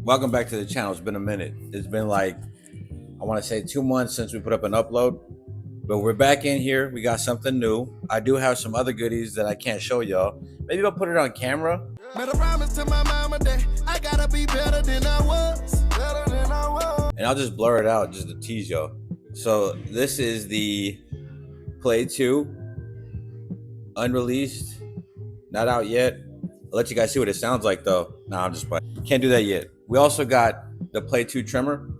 Welcome back to the channel. It's been a minute. It's been like, I want to say 2 months since we put up an upload, but we're back in here. We got something new. I do have some other goodies that I can't show y'all. Maybe I'll put it on camera. Made a promise to my mama that I gotta be better than I was. And I'll just blur it out just to tease y'all. So this is the Play 2, unreleased, not out yet. I'll let you guys see what it sounds like though. Nah, I'm just playing. Can't do that yet. We also got the Play 2 trimmer,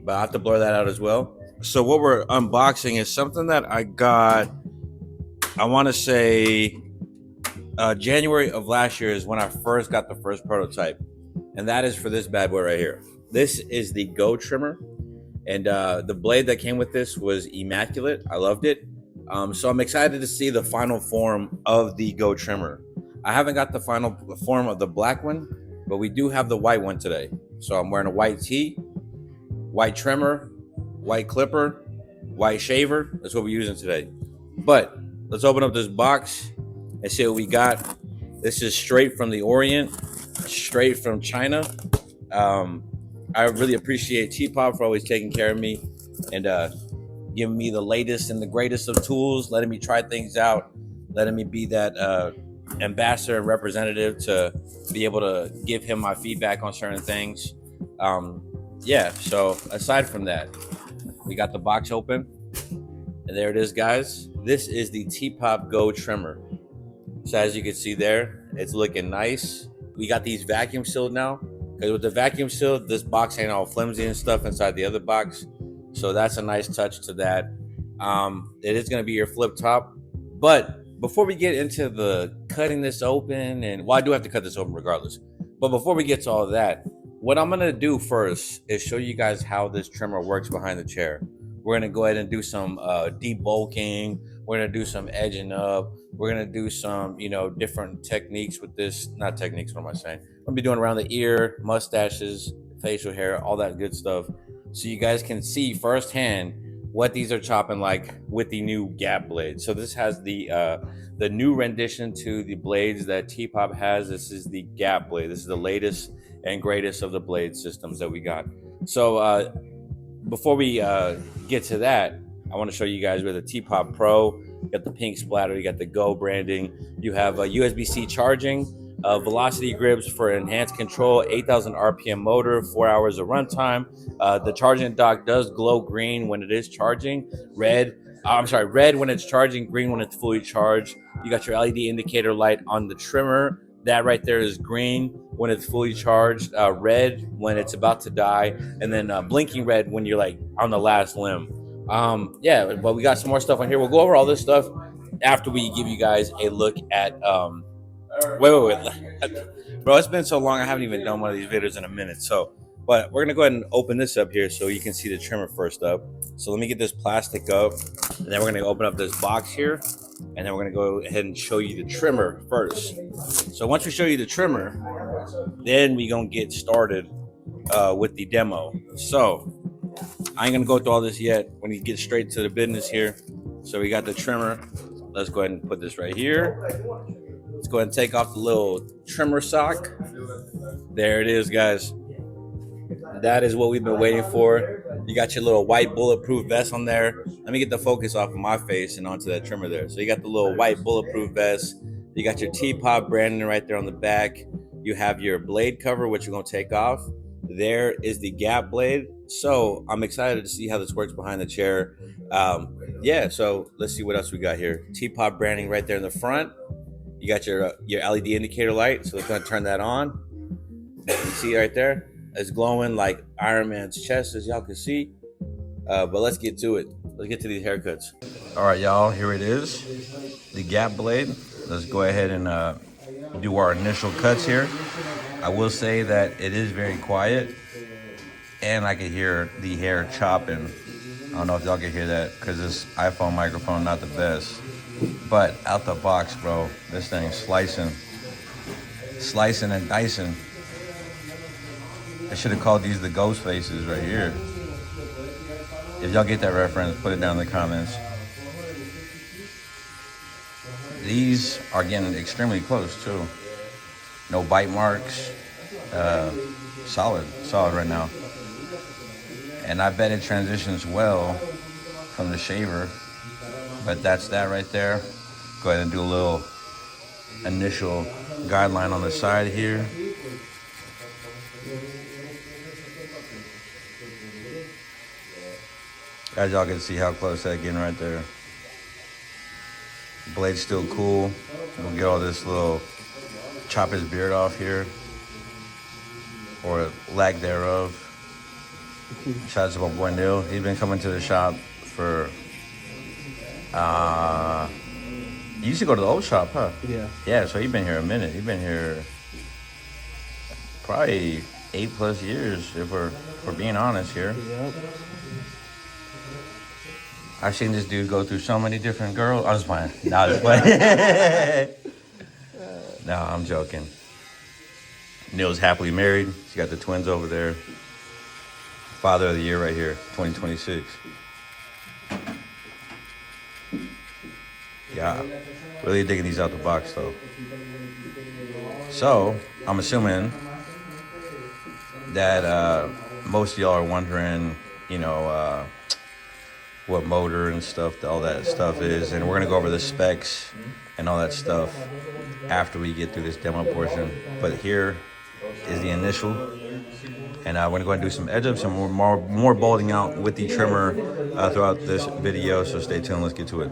but I have to blur that out as well. So what we're unboxing is something that I got, I want to say January of last year is when I first got the first prototype. And that is for this bad boy right here. This is the Go trimmer. And the blade that came with this was immaculate. I loved it. So I'm excited to see the final form of the Go trimmer. I haven't got the final form of the black one, but we do have the white one today. So I'm wearing a white tee, white trimmer, white clipper, white shaver. That's what we're using today. But let's open up this box and see what we got. This is straight from the Orient, straight from China. I really appreciate TPOB for always taking care of me and giving me the latest and the greatest of tools, letting me try things out, letting me be that ambassador and representative to be able to give him my feedback on certain things. Yeah, so aside from that, we got the box open, and there it is, guys. This is the TPOB Go trimmer. So as you can see there, it's looking nice. We got these vacuum sealed now, because with the vacuum sealed, this box ain't all flimsy and stuff inside the other box. So that's a nice touch to that. It is going to be your flip top. But before we get into the cutting this open, and well, I do have to cut this open regardless. But before we get to all of that, what I'm going to do first is show you guys how this trimmer works behind the chair. We're going to go ahead and do some debulking. We're going to do some edging up. We're going to do some, different techniques with this. Not techniques, what am I saying? I'm going to be doing around the ear, mustaches, facial hair, all that good stuff. So you guys can see firsthand what these are chopping like with the new gap blade. So this has the new rendition to the blades that TPOB has. This is the gap blade. This is the latest and greatest of the blade systems that we got. So before we get to that, I want to show you guys with a TPOB Pro. You got the pink splatter, you got the Go branding, you have a USB-C charging, velocity grips for enhanced control, 8,000 RPM motor, 4 hours of runtime. The charging dock does glow green when it is charging, red when it's charging, green when it's fully charged. You got your LED indicator light on the trimmer. That right there is green when it's fully charged, red when it's about to die, and then blinking red when you're like on the last limb. Yeah, but we got some more stuff on here. We'll go over all this stuff after we give you guys a look at wait. Bro, it's been so long I haven't even done one of these videos in a minute. So, but we're gonna go ahead and open this up here so you can see the trimmer first up. So let me get this plastic up, and then we're gonna open up this box here, and then we're gonna go ahead and show you the trimmer first. So once we show you the trimmer, then we gonna get started with the demo. So I ain't gonna go through all this yet. When you get straight to the business here. So we got the trimmer. Let's go ahead and put this right here. Let's go ahead and take off the little trimmer sock. There it is, guys. That is what we've been waiting for. You got your little white bulletproof vest on there. Let me get the focus off of my face and onto that trimmer there. So you got the little white bulletproof vest. You got your TPOB branding right there on the back. You have your blade cover, which you're gonna take off. There is the gap blade. So I'm excited to see how this works behind the chair. Yeah, so let's see what else we got here. TPOB branding right there in the front. You got your LED indicator light, so we're gonna turn that on. You see right there, it's glowing like Iron Man's chest, as y'all can see. But let's get to it. Let's get to these haircuts. All right, y'all, here it is, the gap blade. Let's go ahead and do our initial cuts here. I will say that it is very quiet, and I can hear the hair chopping. I don't know if y'all can hear that because this iPhone microphone not the best. But out the box, bro, this thing's slicing and dicing. I should have called these the ghost faces right here. If y'all get that reference, put it down in the comments. These are getting extremely close too. No bite marks. solid right now. And I bet it transitions well from the shaver. But that's that right there. Go ahead and do a little initial guideline on the side here. As y'all can see how close that getting right there. Blade's still cool. We'll get all this little, chop his beard off here, or lack thereof. Shout out to my boy Neil. He's been coming to the shop for, you used to go to the old shop, huh? Yeah. Yeah, so he's been here a minute. He's been here probably 8+ years, if we're being honest here. Yep. I've seen this dude go through so many different girls. I'm just playing. Nah, just playing. No, I'm joking. Neil's happily married. He's got the twins over there. Father of the year right here, 2026. Yeah, really digging these out the box though. So, I'm assuming that most of y'all are wondering, you know, what motor and stuff, all that stuff is. And we're gonna go over the specs and all that stuff after we get through this demo portion. But here is the initial. And we're gonna go ahead and do some edge ups and more bolting out with the trimmer throughout this video. So stay tuned, let's get to it.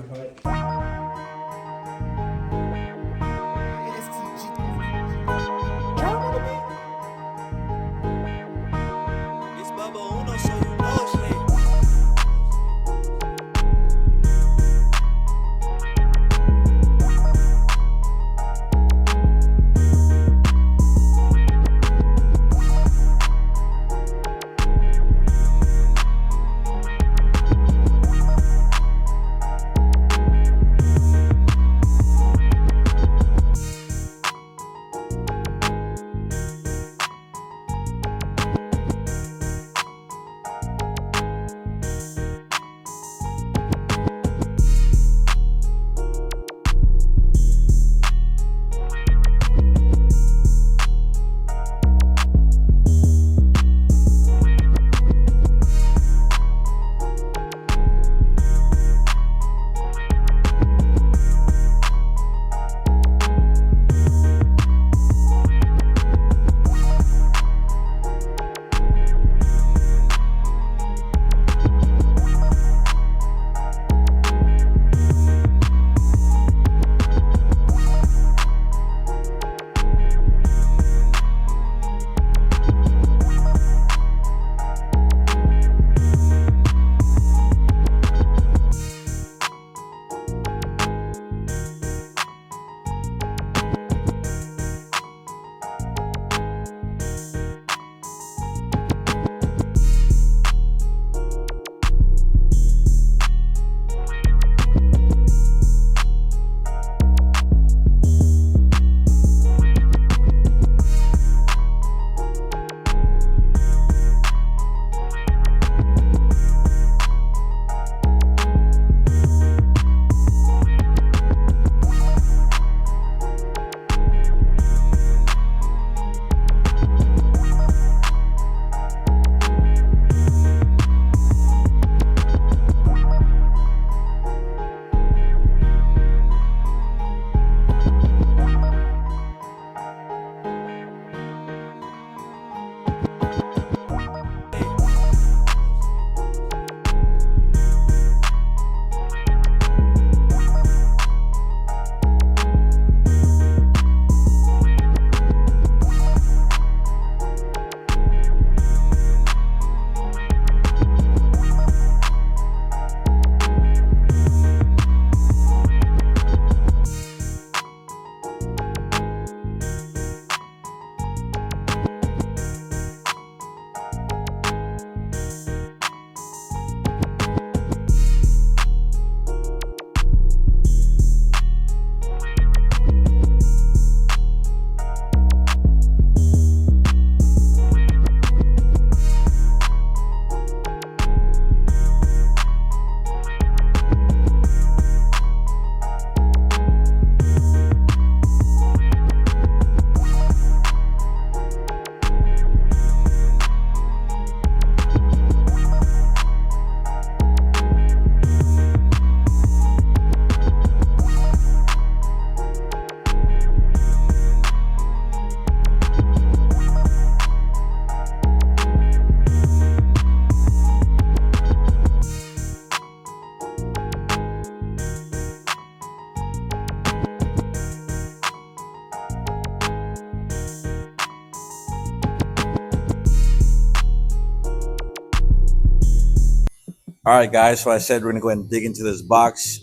All right, guys. So I said we're gonna go ahead and dig into this box.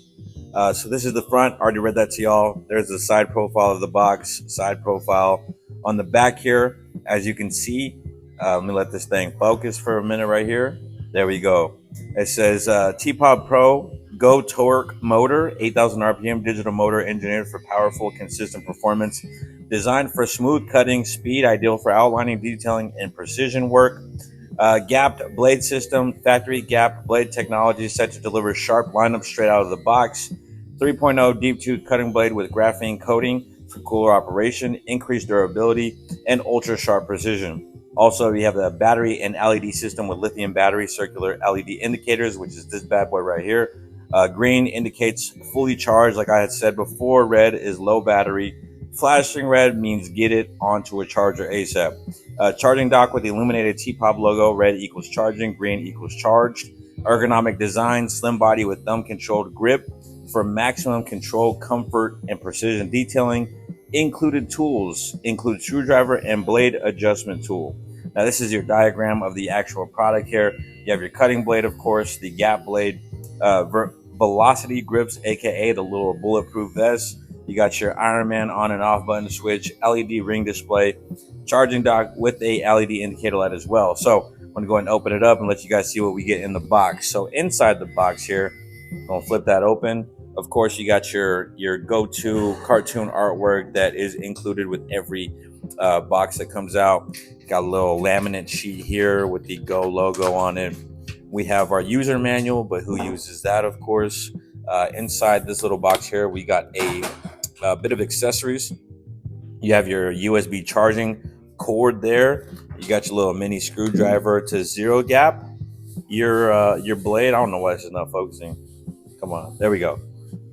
So this is the front. Already read that to y'all. There's the side profile of the box. Side profile on the back here, as you can see. Let me let this thing focus for a minute right here. There we go. It says TPOB Pro Go Torque Motor, 8,000 RPM digital motor engineered for powerful, consistent performance. Designed for smooth cutting speed, ideal for outlining, detailing, and precision work. Gapped blade system, factory gapped blade technology set to deliver sharp lineup straight out of the box. 3.0 deep tooth cutting blade with graphene coating for cooler operation, increased durability, and ultra sharp precision. Also, we have the battery and LED system with lithium battery, circular LED indicators, which is this bad boy right here. Green indicates fully charged, like I had said before. Red is low battery. Flashing red means get it onto a charger ASAP. Charging dock with the illuminated TPOB logo. Red equals charging, green equals charged. Ergonomic design, slim body with thumb controlled grip for maximum control, comfort, and precision detailing. Included tools include screwdriver and blade adjustment tool. Now this is your diagram of the actual product here. You have your cutting blade, of course, the gap blade, velocity grips, aka the little bulletproof vest. You got your Iron Man on and off button switch, LED ring display, charging dock with a LED indicator light as well. So I'm going to go ahead and open it up and let you guys see what we get in the box. So inside the box here, I'm going to flip that open. Of course, you got your go-to cartoon artwork that is included with every box that comes out. Got a little laminate sheet here with the Go logo on it. We have our user manual, but who uses that, of course. Inside this little box here, we got a bit of accessories. You have your USB charging cord there. You got your little mini screwdriver to zero gap your blade. I don't know why this is not focusing. Come on, there we go.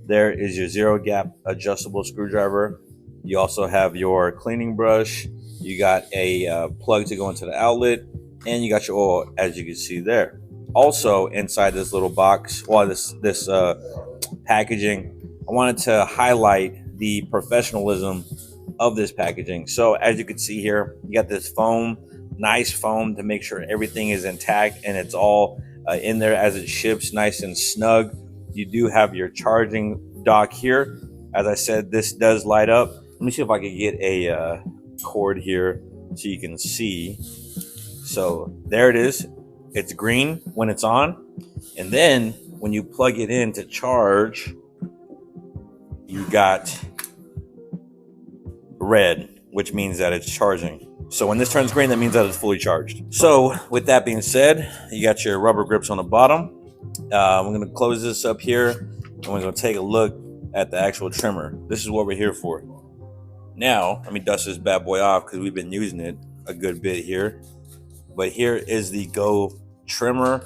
There is your zero gap adjustable screwdriver. You also have your cleaning brush. You got a plug to go into the outlet, and you got your oil, as you can see there. Also inside this little box, this packaging, I wanted to highlight the professionalism of this packaging. So as you can see here, you got this foam, nice foam to make sure everything is intact and it's all in there as it ships, nice and snug. You do have your charging dock here. As I said, this does light up. Let me see if I can get a cord here so you can see. So there it is. It's green when it's on, and then when you plug it in to charge, you got red, which means that it's charging. So when this turns green, that means that it's fully charged. So with that being said, you got your rubber grips on the bottom. We're going to close this up here, and we're going to take a look at the actual trimmer. This is what we're here for. Now, let me dust this bad boy off because we've been using it a good bit here. But here is the Go trimmer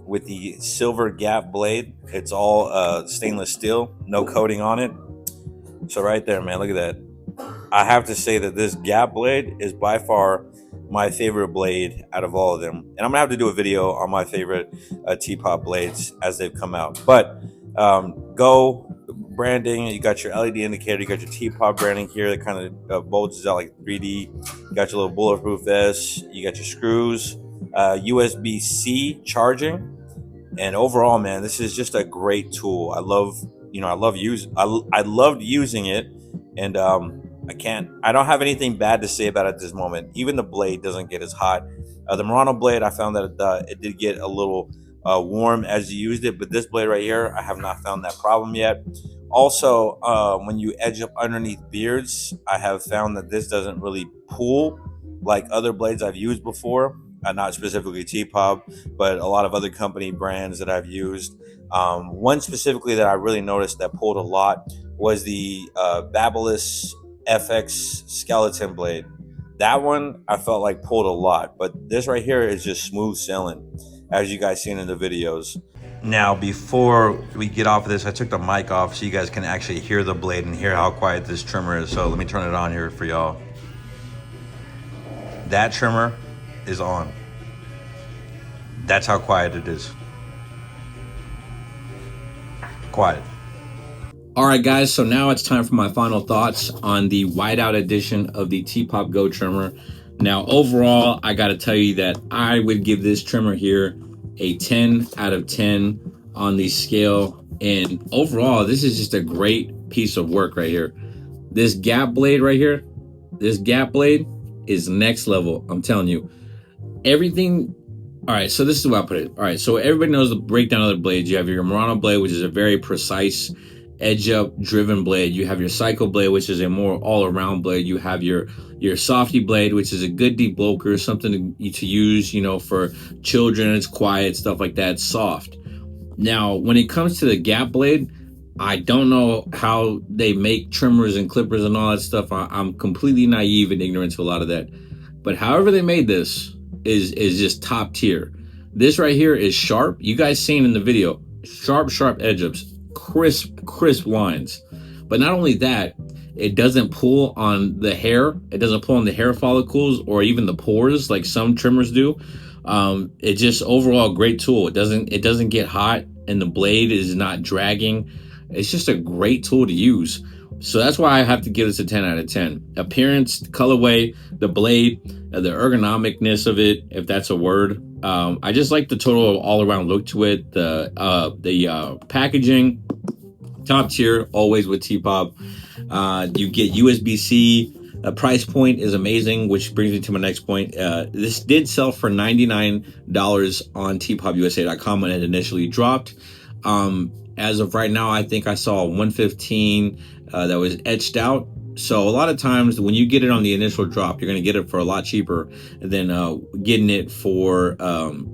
with the silver gap blade. It's all stainless steel, no coating on it. So right there, man, look at that. I have to say that this gap blade is by far my favorite blade out of all of them. And I'm gonna have to do a video on my favorite TPOB blades as they've come out. But Go branding, you got your LED indicator, you got your TPOB branding here that kind of bulges out like 3D. You got your little bulletproof vest, you got your screws, USB-C charging. And overall, man, this is just a great tool. I loved using it, and I don't have anything bad to say about it at this moment. Even the blade doesn't get as hot. The Murano blade, I found that it did get a little warm as you used it, but this blade right here, I have not found that problem yet. Also, when you edge up underneath beards, I have found that this doesn't really pull like other blades I've used before. Not specifically TPOB, but a lot of other company brands that I've used. One specifically that I really noticed that pulled a lot was the Babyliss FX skeleton blade. That one I felt like pulled a lot, but this right here is just smooth sailing, as you guys seen in the videos. Now, before we get off of this, I took the mic off so you guys can actually hear the blade and hear how quiet this trimmer is. So let me turn it on here for y'all. That trimmer is on. That's how quiet it is. Quiet. All right, guys, so now it's time for my final thoughts on the whiteout edition of the TPOB Go trimmer. Now, overall, I got to tell you that I would give this trimmer here a 10 out of 10 on the scale. And overall, this is just a great piece of work right here. This gap blade right here, this gap blade is next level. I'm telling you, everything. All right, so this is what I put it. All right, so everybody knows the breakdown of the blades. You have your Murano blade, which is a very precise, edge-up driven blade. You have your Cycle blade, which is a more all-around blade. You have your Softy blade, which is a good debloker, something to use, you know, for children. It's quiet, stuff like that. It's soft. Now, when it comes to the gap blade, I don't know how they make trimmers and clippers and all that stuff. I'm completely naive and ignorant to a lot of that. But however they made this is just top tier. This right here is sharp. You guys seen in the video, sharp edge ups, crisp lines. But not only that, it doesn't pull on the hair. It doesn't pull on the hair follicles or even the pores like some trimmers do. It's just overall a great tool. It doesn't get hot, and the blade is not dragging. It's just a great tool to use. So that's why I have to give this a 10 out of 10. Appearance, colorway, the blade, the ergonomicness of it, if that's a word. I just like the total all-around look to it. The packaging, top tier, always with TPOB. You get USB-C. The price point is amazing, which brings me to my next point. This did sell for $99 on TPOBUSA.com when it initially dropped. As of right now, I think I saw 115 that was etched out. So a lot of times when you get it on the initial drop, you're going to get it for a lot cheaper than getting it for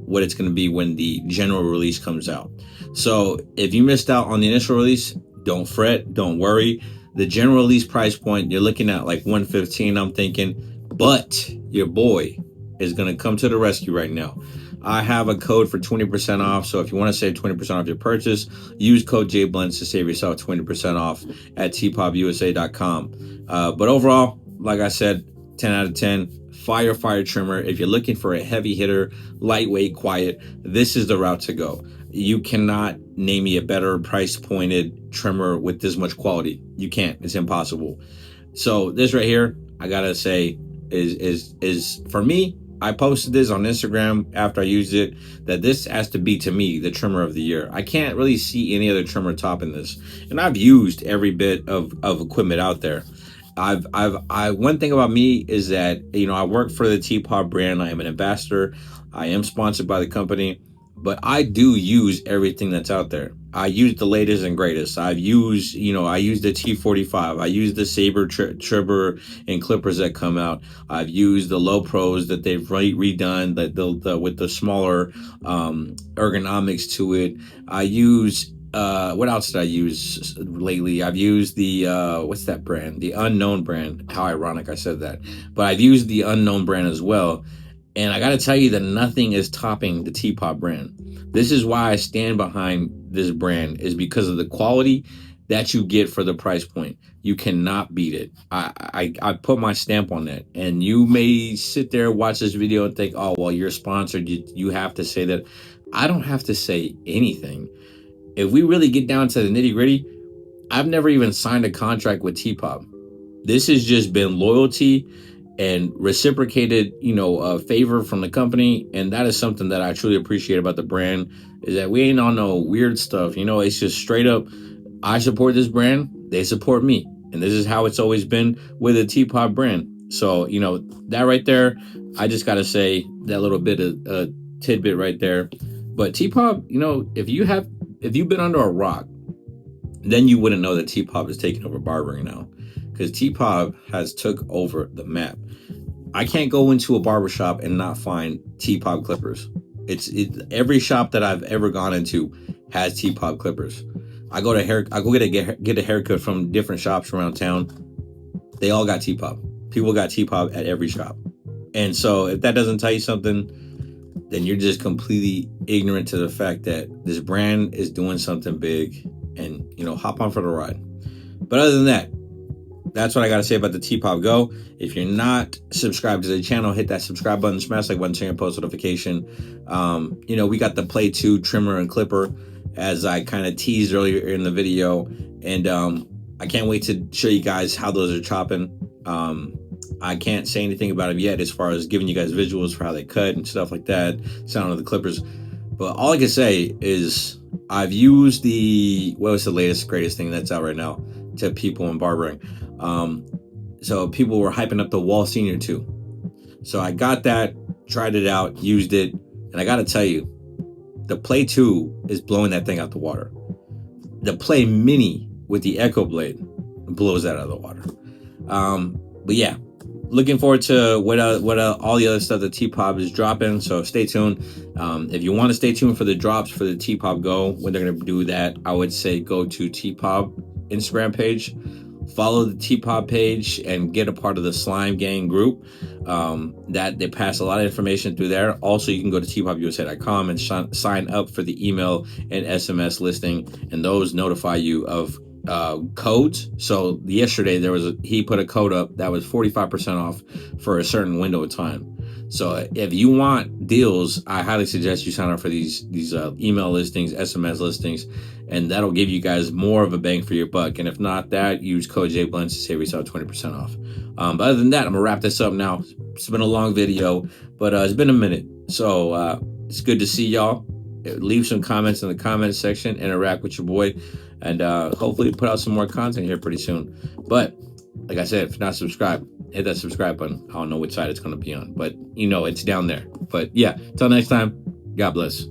what it's going to be when the general release comes out. So if you missed out on the initial release, don't fret, don't worry. The general release price point, you're looking at like 115, I'm thinking, but your boy is going to come to the rescue right now. I have a code for 20% off. So if you want to save 20% off your purchase, use code JBlends to save yourself 20% off at TPOBUSA.com. But overall, like I said, 10 out of 10. Fire trimmer. If you're looking for a heavy hitter, lightweight, quiet, this is the route to go. You cannot name me a better price pointed trimmer with this much quality. You can't. It's impossible. So this right here, I gotta say, is for me. I posted this on Instagram after I used it, that this has to be, to me, the trimmer of the year. I can't really see any other trimmer topping this. And I've used every bit of equipment out there. One thing about me is that, you know, I work for the TPOB brand. I am an ambassador. I am sponsored by the company, but I do use everything that's out there. I use the latest and greatest. I use the T45. I use the Saber trimmer and clippers that come out. I've used the Low Pros that they've redone with the smaller ergonomics to it. I use what else did I use lately? I've used the what's that brand? The Unknown brand. How ironic I said that. But I've used the Unknown brand as well. And I got to tell you that nothing is topping the TPOB brand. This is why I stand behind this brand, is because of the quality that you get for the price point. You cannot beat it. I put my stamp on that. And you may sit there, watch this video and think, oh, well, you're sponsored. You have to say that. I don't have to say anything. If we really get down to the nitty gritty, I've never even signed a contract with TPOB. This has just been loyalty and reciprocated, favor from the company. And that is something that I truly appreciate about the brand, is that we ain't on no weird stuff. It's just straight up, I support this brand, they support me. And this is how it's always been with the TPOB brand. So, that right there, I just got to say that little bit of tidbit right there. But TPOB, if you've been under a rock, then you wouldn't know that TPOB is taking over barbering now, because TPOB has took over the map. I can't go into a barbershop and not find TPOB clippers. Every shop that I've ever gone into has TPOB clippers. I go get a haircut from different shops around town. They all got TPOB. People got TPOB at every shop. And so if that doesn't tell you something, then you're just completely ignorant to the fact that this brand is doing something big, and, hop on for the ride. But other than that, that's what I got to say about the TPOB Go. If you're not subscribed to the channel, hit that subscribe button, smash like button, turn your post notification. We got the Play 2 trimmer and clipper, as I kind of teased earlier in the video. And I can't wait to show you guys how those are chopping. I can't say anything about them yet as far as giving you guys visuals for how they cut and stuff like that, sound of the clippers. But all I can say is I've used what was the latest, greatest thing that's out right now to people in barbering. So people were hyping up the Wall Senior 2. So I got that, tried it out, used it, and I got to tell you, the Play 2 is blowing that thing out the water. The Play Mini with the Echo Blade blows that out of the water. But yeah, looking forward to what all the other stuff that TPOB is dropping. So stay tuned. If you want to stay tuned for the drops for the TPOB Go, when they're going to do that, I would say go to TPOB Instagram page, follow the TPOB page, and get a part of the Slime Gang group. That they pass a lot of information through there. Also, you can go to tpobusa.com and sign up for the email and SMS listing, and those notify you of codes. So yesterday he put a code up that was 45% off for a certain window of time. So if you want deals, I highly suggest you sign up for these email listings, SMS listings, and that'll give you guys more of a bang for your buck. And if not that, use code JBlends to save yourself 20% off. But other than that, I'm gonna wrap this up now. It's been a long video, but it's been a minute. So it's good to see y'all. Leave some comments in the comments section, interact with your boy, and hopefully put out some more content here pretty soon. But like I said, if you're not subscribed, hit that subscribe button. I don't know which side it's going to be on, but you know it's down there. But yeah, till next time, God bless.